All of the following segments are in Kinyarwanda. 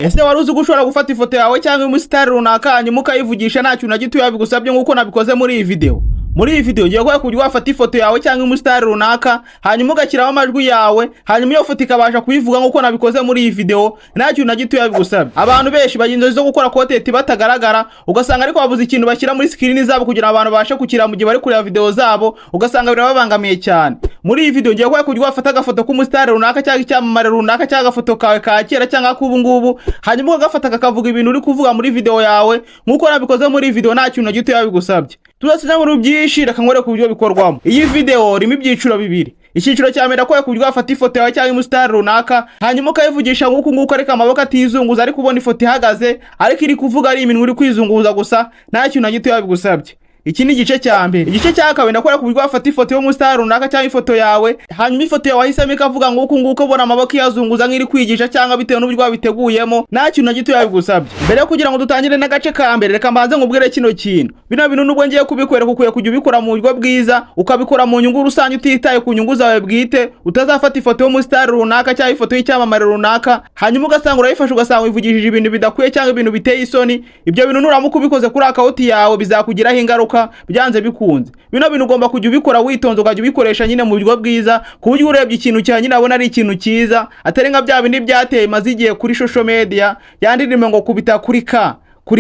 Ese wari uzi gushobora gufata ifoto yawe cyangwa umusitari runaka hanyuma ukayivugisha nta kintu na gito yabigusabye nk'uko nabikoze muri iyi video? Muri iyi video ngiye kujya wafata ifoto yawe cyangwa umusitari runaka hanyuma ugashyiraho amajwi yawe, hanyuma iyo foto ikabasha kuyivuga nk'uko nabikoze muri iyi video nta kintu na gito yabigusabye. Abantu benshi bagira inzozi zo gukora content batagaragara, ugasanga ariko babuze ikintu bashyira muri screen zabo kugira abantu bashe kukira mu gihe bari kureba video zabo, ugasanga birababangamiye cyane. Muri iyi video ngiye kujya wafata agafoto k'umusitari runaka cyangwa icyamamare runaka cyangwa agafoto kawe ka kera cyangwa k'ubu ngubu, hanyuma ugafata kakavuga ibintu uri kuvuga muri video yawe nk'uko nabikoze muri iyi video nta kintu na gito yabigusabye. Tuzasinya mu byinshi reka nkore ku buryo bikorwamo. Iyi video irimo ibyiciro bibiri. Icyiciro cya mbere ko kujya wafata ifoto yawe cyangwa umusitari runaka hanyuma ukayivugisha nk'uko nguko ariko amaboko atizunguza ari kubona ifoto ihagaze ariko iri kuvuga ari iminwa uri kwizunguza gusa nta kintu na gito yabigusabye. Iki ni igice cya mbere. Igice cya kabiri ndakora kujya wafata ifoto y'umusitari runaka cyangwa ifoto yawe hanyuma ifoto yawe wahisemo ikavuga nk'uko nguko ubona amaboko yazunguza nk'iri kwigisha cyangwa bitewe n'uburyo wabiteguyemo nta kintu na gito yabigusabye. Mbere yo kugira ngo dutangire n'agace ka mbere reka mbanze nkubwire kino kintu. Bino bintu nubwo ngiye kubikwereka ukwiye kujya ubikora mu buryo bwiza, ukabikora mu nyungu rusange utitaye ku nyungu zawe bwite. Utazafata ifoto y'umusitari runaka cyangwa ifoto y'icyamamare runaka hanyuma ugasanga urayifashe ugasanga wivugishije ibintu bidakwiye cyangwa ibintu biteye isoni. Ibyo bintu nuramuka ubikoze kuri account yawe bizakugiraho ingaruka byanze bikunze. Bino bintu ugomba kujya ubikora witonze, ukajya ubikoresha nyine mu buryo bwiza ku buryo urebye ikintu cya nyine abona ari ikintu cyiza, atari nka bya bindi byateye maze igihe kuri social media yandirime ngo kubita kuri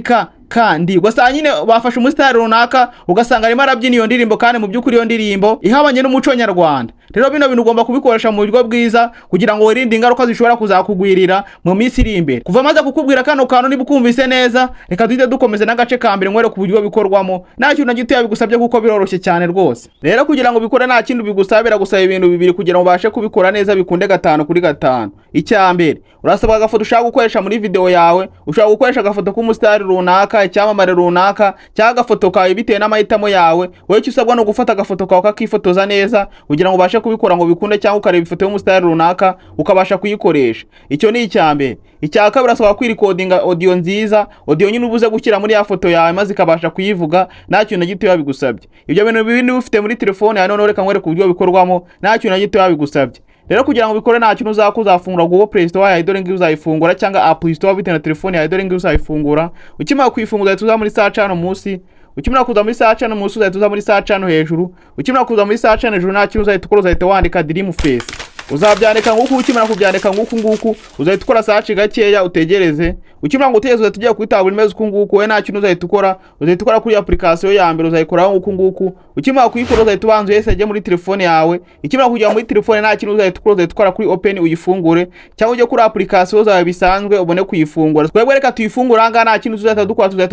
ka kandi ugasanga nyine bafashe umusitari runaka ugasanga arimo arabyina iyo ndirimbo kandi mu by'ukuri iyo ndirimbo ihabanye n'umuco nyarwanda. Rero bino bintu ugomba kubikoresha mu buryo bwiza kugira ngo wirinde ingaruka zishobora kuzakugwirira mu minsi iri imbere. Kuva maze kukubwira kano kantu niba ukumvise neza reka duhite dukomeze n'agace ka mbere nkwereke uburyo bikorwamo nta kintu na gito yabigusabye kuko biroroshye cyane rwose. Rero kugira ngo bikore nta kintu bigusabira gusaba ibintu bibiri kugira ngo ubashe kubikora neza bikunde 5 kuri 5. Icya mbere urasabwa agafoto ushaka gukoresha muri video yawe, ushaka gukoresha agafoto k'umusitari runaka, icyamamare runaka cyangwa agafoto kawe bitewe n'amahitamo yawe. Wowe icyo usabwa no gufata agafoto kawe kakifotoza neza kugira ngo ubashe kubikora ngo bikunde, cyangwa ukareba ifoto y'umusitari runaka ukabasha kuyikoresha. Icyo ni icya mbere. Icya kabiri urasabwa kwirikodinga audio nziza, audio nyine ubuze gushyira muri ya foto yawe maze ikabasha kuyivuga nta kintu na gito yabigusabye. Ibyo bintu bibindi ufite muri telefone yawe none reka nkwereke uburyo bikorwamo nta kintu na gito yabigusabye. Rero kugira ngo bikore nta kintu uzakuzafungura Google Play Store yawe dore ngiye uzayifungura cyangwa Apple Store bitewe na telefone yawe dore ngiye uzayifungura. Ukimara kuyifungura tuza muri search hano munsi, ukimara kuza muri search hano munsi uzahita muri search hano hejuru, ukimara kuza muri search hano hejuru nta kintu uzahita ukora, uzahita wandika Dream Face. Uzabyandika nguko, ukimara kubyandika nguko uzahita ukora search gakeya utegereze. Ukimara ngo utegereze uzahita ujya kuri tabule imeze nguko, we nta kintu uzahita ukora kuri application ya mbere uzayikoraho nguko. Ukimara kuyikora uzahita ubanza yese muri telefone yawe. Ukimara kujya muri telefone nta kintu uzahita ukora kuri open uyifungure, cyangwa ujye kuri application zawe bisanzwe ubone kuyifungura. Twebwe reka tuyifungura anga nta kintu uzahita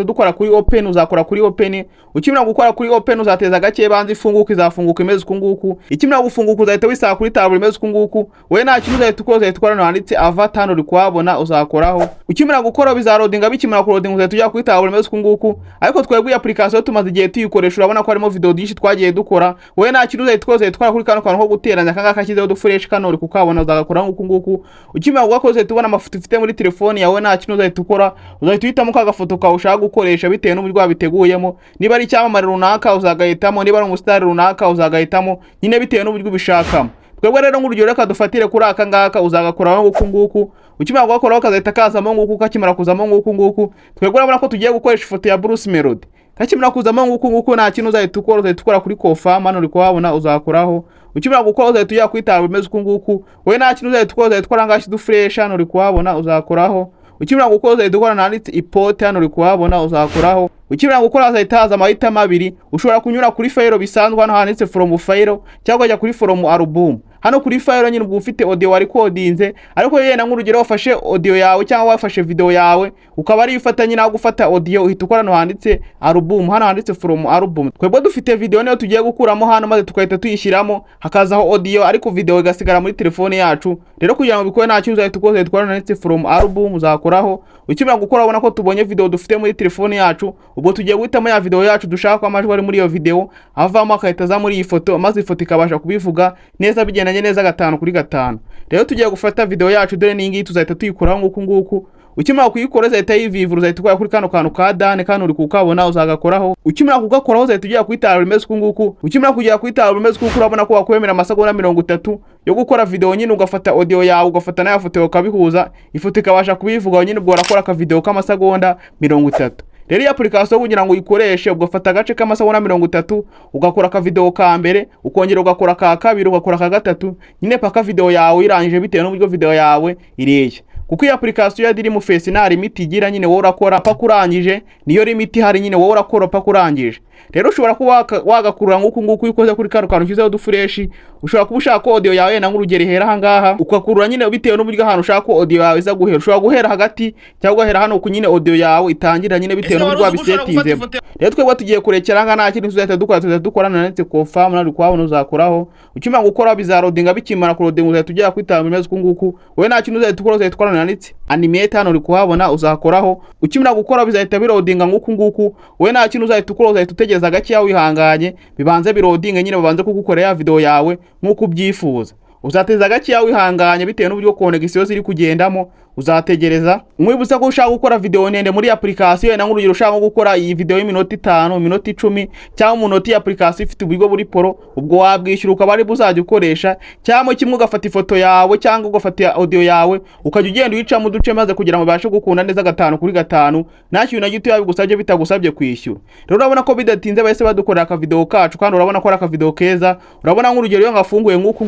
dukora kuri open, uzakora kuri open. Ukimara gukora kuri open uzateza gake banze ifunguka, izafunguka imeze nguko. Ikimara gufunguka uzahita wisaka kuri tabule imeze nguko, we nta kintu uzahita ukora no handitse avatar uri kuhabona uzakoraho. Ukimara gukora bizarodinga, bikimara kurodinga uzahita ujya kuri tabule imeze nguko. Ariko twebwe application tumaze igihe tuyikoresha urabona ko harimo video nyinshi twagiye dukora, we nta kintu uzahita ukora kuri kano kantu ko guteranya kanga kashyizeho dufuresh kano uri kukabona uzagakora nguko. Ukimara gukoze tubona amafoto ufite muri telefone yawe nta kintu uzahita ukora, uzahita uhitamo ka gafoto kawe ushaka gukoresha bitewe n'uburyo wabiteguyemo. Niba ari icyamamare runaka uzagahitamo, niba ari umusitari runaka uzagahitamo nyine bitewe n'uburyo ubishakamo. Twebwe rero ngurugero reka dufatire kuri aka ngaka uzagakoraho nguko. Ukimara gukoraho kazahita kazamo nguko, kakimara kuzamo nguko. Twebwe urabona ko tugiye gukoresha ifoto ya Bruce Melody. Kakimara kuzamo nguko nta kintu uzahita ukora kuri confirm hano uri kuhabona uzakoraho. Ukimara gukora uzahita ujya kwitaba imeze nguko, we nta kintu uzahita ukora ngashi du fresh hano uri kuhabona uzakoraho. Ukimara gukora uzahita ukora nanditse ipote hano uri kuhabona uzakoraho. Ukimara gukora uzahita haza amahitamo abiri, ushobora kunyura kuri file bisanzwe hano handitse from file cyangwa ujya kuri from album. Hano kuri file nyine ubwo ufite audio wari kodinze, ariko yena nk'urugero wafashe audio yawe cyangwa wafashe video yawe ukaba ari ifatanye naho gufata audio uhita ukora no handitse album, hano handitse from album. Twebwe dufite video niyo tugiye gukuramo hano maze tukahita tuyishyiramo hakazaho audio ariko video igasigara muri telefone yacu. Rero kugira ngo bikore nta kintu uzahita ukora handitse from album uzakoraho. Ukimara gukora ubona ko tubonye video dufite muri telefone yacu, ubwo tugiye guhitamo ya video yacu dushaka amajwi ari muri iyo video avamo akahita za muri iyi foto maze ifoto ikabasha kubivuga neza bigendanye neza 5 kuri 5. Rero tugiye gufata video yacu dore ningi tuzahita tuyikuraho nguko. ukimara kuyikora uzahita yivivura, uzahita ukora kuri kano kantu ka dane kandi uri kukabona uzagakoraho. Ukimara kugakoraho uzahita ujya kwitabira rimeze kunguku. Ukimara kujya kwitabira rimeze kunguku urabona ko wakwemera amasegonda 30 yo gukora video nyine, ugafata audio yawe ugafata na foto ukabihuza, ifoto ikabasha kubivuga nyine, ubwo urakora ka video k'amasegonda 30. Rero iyi application kugira ngo uyikoreshe ugafata agace k'amasegonda 30 ugakora ka video ka mbere, ukongera ugakora ka kabiri, ugakora ka gatatu nyine paka video yawe irangije bitewe n'uburyo video yawe ireshya. Kuko iyi application ya Dreamface nta limit igira nyine, wowe urakora paka urangije, niyo limit hari nyine, wowe urakora paka urangije. Rero ushobora kuba wagakurura nguku ukoze kuri kano kantu kizeho dufureshi. Ushobora kuba ushaka audio yawe na nk'urugero hera hangaha ukakurura nyine bitewe n'uburyo ahantu ushaka ko audio yawe iza guhera. Ushobora guhera hagati cyangwa guhera hano ku nyine audio yawe itangira nyine bitewe n'uburyo wabisetinze. Rero twebwe tugiye kurekera nga nta kintu tuzahita dukorana ndetse confirm nari kwabona uzakoraho. Ukimara gukora bizarodinga, bikimara kurodinga uzahita tujya kwitaba imeze kunguku. Wowe nta kintu uzahita ukora, uzahita ukorana ndetse animate hano uri kuhabona uzakoraho. Ukimara gukora bizahita birodinga nguku. Wowe nta kintu uzahita ukora, uzahita utegeza gake yawe wihanganye bibanze birodinga nyine, babanze kugukorera ya video yawe nkuko ubyifuza. Uzateza gake yawe wihanganye bitewe n'uburyo connection ziri kugendamo, uzategereza. Mwibutsa ko ushaka gukora video ndende muri application na nk'urugero ushaka gukora iyi video y'iminota 5, minota 10 cyangwa umunota, application ifite uburyo buri pro, ubwo wabwishyura ukaba ari buzajya ukoresha. Cyangwa kimwe ugafata ifoto yawe cyangwa ugafata audio yawe ukajya ugenda uyica mu duce maze kugira ngo bibashe gukunda neza 5x5 nta kintu na gito yabigusabye bitagusabye kwishyura. Rero urabona ko bidatinze bahise badukorera aka video kacu kandi urabona ko ari aka video keza. Urabona nk'urugero yo ngafunguye nguku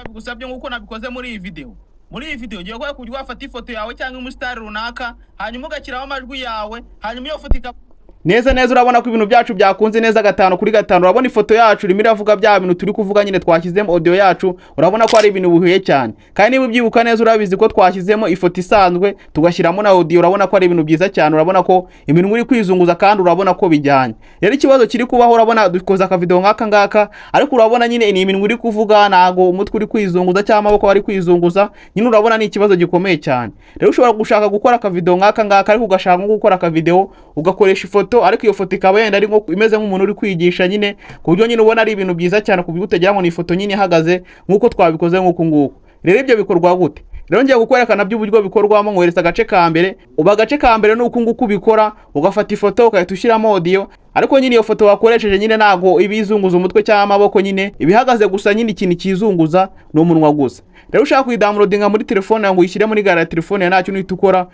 bigusabye nkuko nabikoze muri iyi video. Muri iyi video ugiye kujya wafata ifoto yawe cyangwa umustar runaka, hanyuma ugakiraho amajwi yawe, hanyuma iyo foto neza urabona ko ibintu byacu byakunze neza 5x5. Urabona ifoto yacu irimo iravuga bya bintu turi kuvuga nyine, twashyizemo audio yacu. Urabona ko ari ibintu bihuye cyane, kandi niba ubyibuka neza urabizi ko twashyizemo ifoto isanzwe tugashyiramo na audio. Urabona ko ari ibintu byiza cyane, urabona ko iminwa iri kwizunguza kandi urabona ko bijyanye. Rero ikibazo kiri kubaho, urabona dukoza ka video nk'aka ngaka ariko urabona nyine ni iminwa iri kuvuga, nago umutwe uri kwizunguza cyangwa amaboko bari kwizunguza nyine, urabona ni ikibazo gikomeye cyane. Rero ushobora gushaka gukora ka video nk'aka ngaka ariko ugashaka gukora ka video ugakoresha ifoto, ariko iyo foto ikaba yenda ari nko imeze nk'umuntu uri kwigisha nyine, ku buryo nyine ubona ari ibintu byiza cyane, ku buryo utagira ngo ni ifoto nyine ihagaze nkuko twabikoze nguku. Rero ibyo bikorwa gute? Rero ngiye gukwerekana by'uburyo bikorwamo. Nkwereza agace ka mbere, uba agace ka mbere nuko nguku bikora, ugafata ifoto ukahita ushyiramo audio, ariko nyine iyo foto wakoresheje nyine nago ibizunguza umutwe cyangwa amaboko, nyine ibihagaze gusa, nyine ikintu kizunguza no munwa gusa. Rero ushaka kuyidownloadinga muri telefone yangu uyishyire muri gare ya telefone ya ntacyo nitukora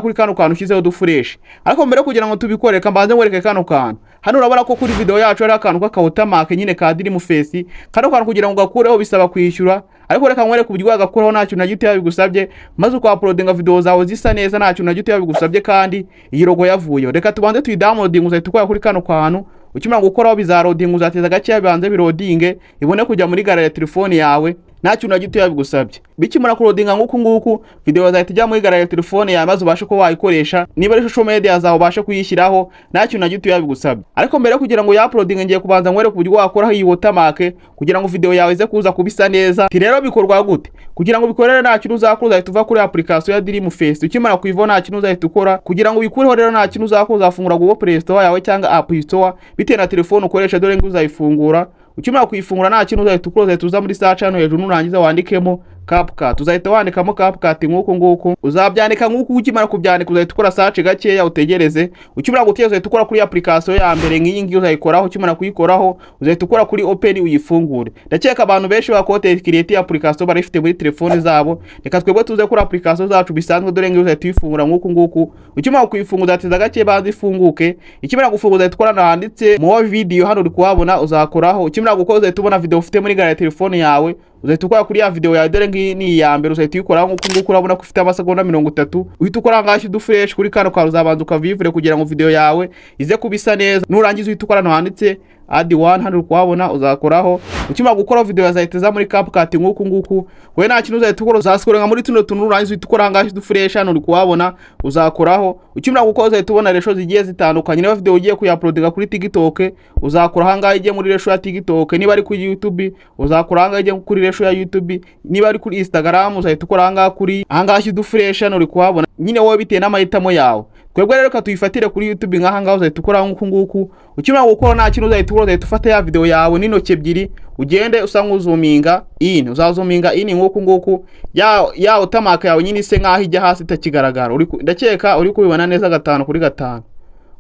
kuri kano kantu ushyizeho dufureshi. Ariko mbere kugira ngo tubikore kambanze ngwereke kano kantu. Hano urabona ko kuri video yacu ari akantu k'akawatermark nyine ka Dreamface. Kano kantu kugira ngo gakureho bisaba kwishyura, ariko reka nkwereke uburyo wagakuraho ntacyo na gito yabigusabye, maze ukaploadinga video zawe zisa neza ntacyo na gito yabigusabye kandi iyi logo yavuyeho. Reka tubanze tuyidownloadinga, uzahita ukora kuri kano kantu. Ukimara gukoraho bizarodinga, uzateza gake yabanze birodinge ibone kujya muri gare ya telefone yawe ntacyo na gito yabigusabye. Bikimara kurodinga nguku video zahita ijya muri gare ya telefone yawe maze ubashe ko wayikoresha. Niba ari social media zawe ubashe kuyishyiraho ntacyo na gito yabigusabye. Ariko mbere kugira ngo ya uploadinge ngiye kubanza ngwere ku buryo wakoraho iyi watermark kugira ngo video yawe ize kuza kubisa neza. Rero bikorwa gute? Kugira ngo bikorere nta kintu uzakora, uzahita uva kuri application ya Dreamface. Ukimara kuyivona nta kintu uzahita ukora. Kugira ngo bikureho rero nta kintu uzakora, uzafungura Google Play Store yawe cyangwa App Store bitewe na telefone ukoresha, dore ngo uzayifungura. Ukimara kuyifungura nta kintu uzahita ukora, uzahita uza muri search hano hejuru nurangiza wandikemo CapCut. Uzahita wandikamo CapCut nguko uzabyandika nguko. Ukimara kubyandika uzahita ukora search gakeya utegereze. Ukimara gutegereza uzahita ukora kuri application ya mbere nk'iyi ngiyi uzayikoraho. Ukimara kuyikoraho uzahita ukora kuri open uyifungure. Ndakeka abantu benshi bakote create application barifite muri telefone zabo. Reka twebwe tuze kuri application zacu bisanzwe, dore ngo uzahita uyifungura nguko. Ukimara kuyifunguza uzateza gake bazi ifunguke. Ikimara gufunguza uzahita ukora handitse mu video hano uri kuhabona uzakoraho. Ukimara gukora uzahita ubona video ufite muri gare ya telefone yawe, uzahita ukora kuri ya video yawe, dore ngi ni ya mbere uzahita uyikoraho nguko. Urabona ko ufite amasegonda 30 uhita ukora ngashyi dufuresh kuri kano kantu, uzabanza ukavivure kugira ngo video yawe ize kubisa neza. Nurangiza uhita ukora handitse add 100 kuhabona uzakoraho. Ukimara gukora video yazahiteza muri CapCut nguko. We nta kintu uzahita ukora, uzasikorenga muri tuno tuntu nurangiza uhita ukora ngashyi dufuresh hano uri kuhabona uzakoraho. Ukimara gukora uzahita ubona resho zigiye zitandukanye. Niba video ugiye kuyuploadinga kuri TikTok uzakora hanga ijye muri resho ya TikTok. Niba ari kuri YouTube uzakora hanga ijye kuri resho ya YouTube. Niba ari kuri Instagram uzahita ukora hanga kuri hangashyi dufuresh hano uri kuhabona. Nyine wowe bitewe n'amahitamo yawe. Twebwe rero katuyifatire kuri YouTube nkaha ngaho uzahita ukora nk'uku nguku. Ukimara gukora nta kintu uzahita ukora, uzahita ufata ya video yawe n'intoki ebyiri ugende usa nk'uzuminga in, uzazuminga in nk'uku nguku, ya utamaka yawe nyine ise nkaho ijya hasi itakigaragara. Ndakeka uri kubibona neza 5/5.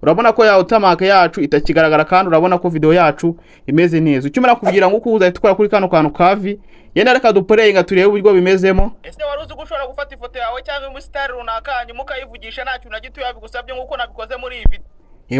Urabona ko ya utamaka yacu itakigaragara kandi urabona ko video yacu imeze neza. Ukimara kugira ngo uzahita ukora kuri kano kantu kavi, yenda reka duporeyinga turebe uburyo bimezemo. Ese wari uzi gushobora gufata ifoto yawe cyangwa umusitari runaka hanyuma ukayivugisha nta kintu na gito yabigusabye nk'uko nabikoze muri iyi video?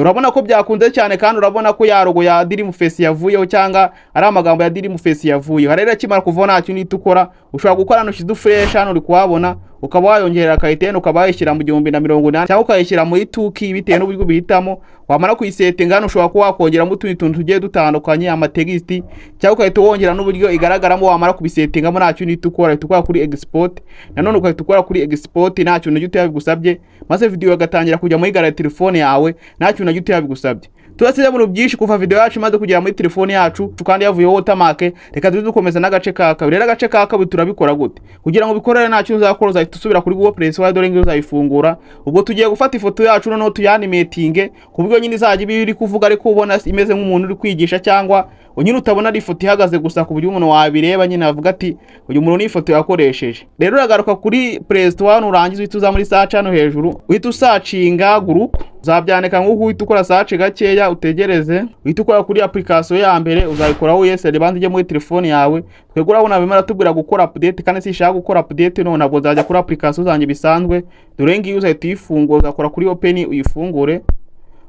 Urabona ko byakunze cyane kandi urabona ko ya logo ya Dreamface yavuyeho cyangwa ari amagambo ya Dreamface yavuyeho. Rero kimara kuvona nta kintu itukora, ushobora gukora no shidu fresh hano uri kuhabona, ukaba wayongerera kayitene ukaba wayishyira mu 1080 cyangwa ukayishyira muri 2K bitewe n'uburyo bihitamo. Wamara kuyisettinga hano ushobora kuba wakongeramo utundi tuntu tugiye dutandukanye, amategisi cyangwa ukahita wongera n'uburyo igaragaramo. Wamara kubisettingamo nta kintu itukora, itukora kuri export, nanone ukahita ukora kuri export nta kintu na gito yabigusabye, maze video igatangira kujya muri gare telefone yawe nta kintu na gito yabigusabye. Turasize mu byinshi kuva video yacu maze kugera muri telefone yacu kandi yavuyeho watermark. Reka dukomeza n'agace ka kabiri. Rero agace ka kabiri turabikora gute? Kugira ngo bikorere nta kintu uzakora, uzahita usubira kuri Google Play Store dore ngo uzayifungura. Ubwo tugiye gufata ifoto yacu noneho tuyanimatinge ku buryo nyine izajya ibiri kuvuga ariko ubona imeze nk'umuntu uri kwigisha, cyangwa nyine utabona ari ifoto ihagaze gusa ku buryo umuntu wabireba nyine avuga ati uyu muntu ni ifoto yakoresheje. Rero uragaruka kuri Play Store urangiza uhita uza muri search hano hejuru, uhita usacinga group, uzabyandika nk'uko uhita ukora search gakeya utegereze, uhita ukora kuri application ya mbere uzayikoraho yes ribanze ije muri telefone yawe. Twego urabona bimara tubwira gukora update kandi sishaka gukora update none nabwo uzajya kuri application zanjye bisanzwe. Dore ngiyo uzahita uyifungura, uzakora kuri open uyifungure.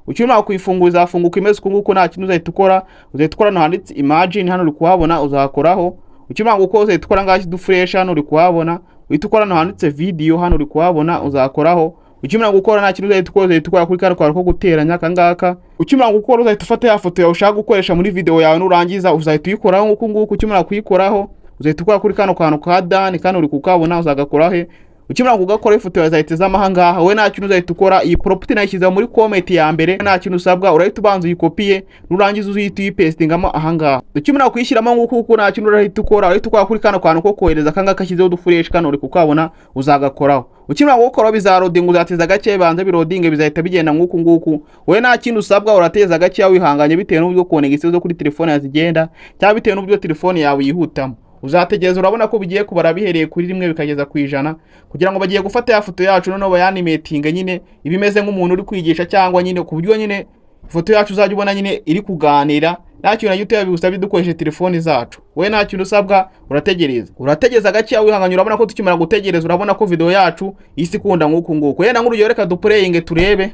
Ukimara kuyifungura izafunguka imeze kunguko nta kintu uzahita ukora, uzahita ukora no handitse imagine hano uri kuhabona uzakoraho. Ukimara gukora uzahita ukora ngaho shidu fresh hano uri kuhabona, uhita ukora no handitse video hano uri kuhabona uzakoraho. Ukimara gukora nta kintu uzahita ukora, uzahita ukora kuri karo ko guteranya kangaka. Ukimara gukora uzahita ufata ya foto yawe ushaka gukoresha muri video yawe nurangiza uzahita uyikoraho nk'uko nguko. Ukimara kuyikoraho uzahita ukora kuri kano kantu ka done kandi uri kukabona uzagakoraho. Ukimara kugakora ifoto yawe uzahita z'amahanga, we nta kintu uzahita ukora. Iyi property nayishyize muri comment ya mbere, nta kintu usabwa, urahita ubanza uyikopiye nurangiza uzihita uyipastingamo ahangaha. Ukimara kuyishyiramo nguko nta kintu urahita ukora, urahita ukora kuri kano kantu ko kohereza kangaka kashyizeho dufuresh kano uri kukabona uzagakoraho. Ukimara gukora bizarodinga, uzateza gake banze birodinge bizahita bigenda nguko. We nta kintu usabwa, urateza gake wihanganye bitewe n'uburyo connection zo kuri telefone yazigenda cyangwa bitewe n'uburyo telefone yawe yihutamo. Uzategereza, urabona ko bigiye kubara bihereye kuri 1 bikageza ku 100 kugira ngo bagiye gufata ya foto yacu noneho bayanimatinga nyine ibimeze nk'umuntu uri kwigisha, cyangwa nyine ku buryo nyine ifoto yacu uzajya ubona nyine iri kuganira nta kintu na gito yabigusabye dukoreshe telefone zacu. We nta kintu usabwa, urategereza gake wihanganye. Urabona ko tukimara gutegereza urabona ko video yacu isi kunda nguko. Yenda nk'urugero reka duporeyinge turebe.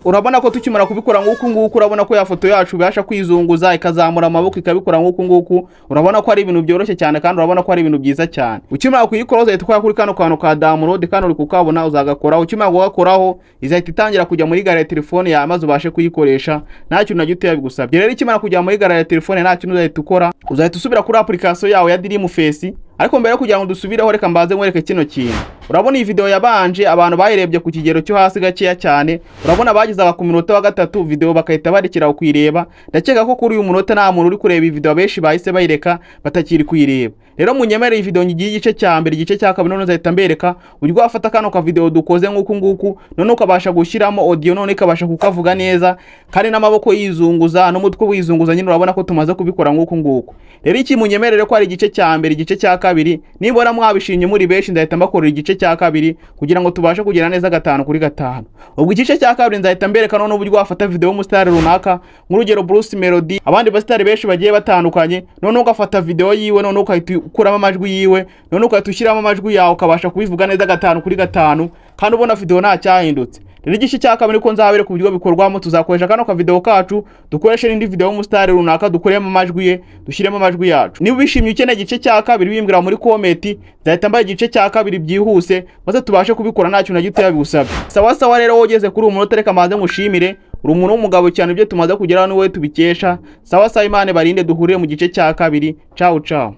Urabona ko tukimara kubikora nguko urabona ko ya foto yacu byasha kwizunguza ikazamura amaboko ikabikora nguko. Urabona ko ari ibintu byoroshye cyane kandi urabona ko ari ibintu byiza cyane. Ukimara kuyikora uzahita ukora kuri kano kantu ka download kandi uri kukabona uzagakora. Ukimara gukoraho izahita itangira kujya muri gare ya telefone yawe maze ubashe kuyikoresha nta kintu na gito yabigusabye. Rero ikimara kujya muri gare ya telefone nta kintu uzahita ukora, uzahita usubira kuri application yawe ya Dreamface. Ariko mbere kugira ngo dusubireho reka mbaze nkwereke kino kintu. Urabona iyi video yabanje abantu bayirebye ku kigero cyo hasi gakeya cyane, urabona bagize ku minota wa 3 video bakahita barekera kuyireba. Ndakeka ko kuri uyu munota nta muntu uri kureba iyi video, benshi bahise bayireka batakiri kuyireba. Rero munyemere iyi video ngiye igice cya mbere, igice cya kabiri none nzahita mbereka uburyo wafata kano ka video dukoze nguko none ukabasha gushyiramo audio none ikabasha kukavuga neza kandi n'amaboko yizunguza n'umutwe wizunguza. Nyine urabona ko tumaze kubikora nguko. Rero iki munyemerere ko ari igice cya mbere, igice cya kabiri nibora mwabishinye muri benshi nzahita mbakorera igice cya kabiri kugira ngo tubashe kugera neza 5/5. Ubwo igice cya kabiri nzahita mbereka none uburyo wafata video y'umustar runaka nk'urugero Bruce Melody, abandi basitari benshi bagiye batandukanye, none ugafata video yiwe none ukahita ukuramo amajwi yiwe none ukahita ushyiramo amajwi yawe ukabasha kubivuga neza 5/5 kandi ubona video nta cyahindutse. Rero igice cya kabiri ko nzahabere ku buryo bikorwamo tuzakoresha kano ka video kacu dukoresha n'indi video y'umustar runaka dukuremo amajwi ye dushyiremo amajwi yacu. Niba bishimye ukeneye igice cya kabiri bimbwira muri comment, nzahita mbaye igice cya kabiri byihuse maze tubashe kubikora nta kintu na gito yabigusabye. Sawa rero wogeze kuri umunota reka maze ngushimire, uri umuntu w'umugabo cyane ibyo tumaze kugeraho ni wowe tubikesha. Sawa Imana barinde duhurire mu gice cya kabiri. Ciao.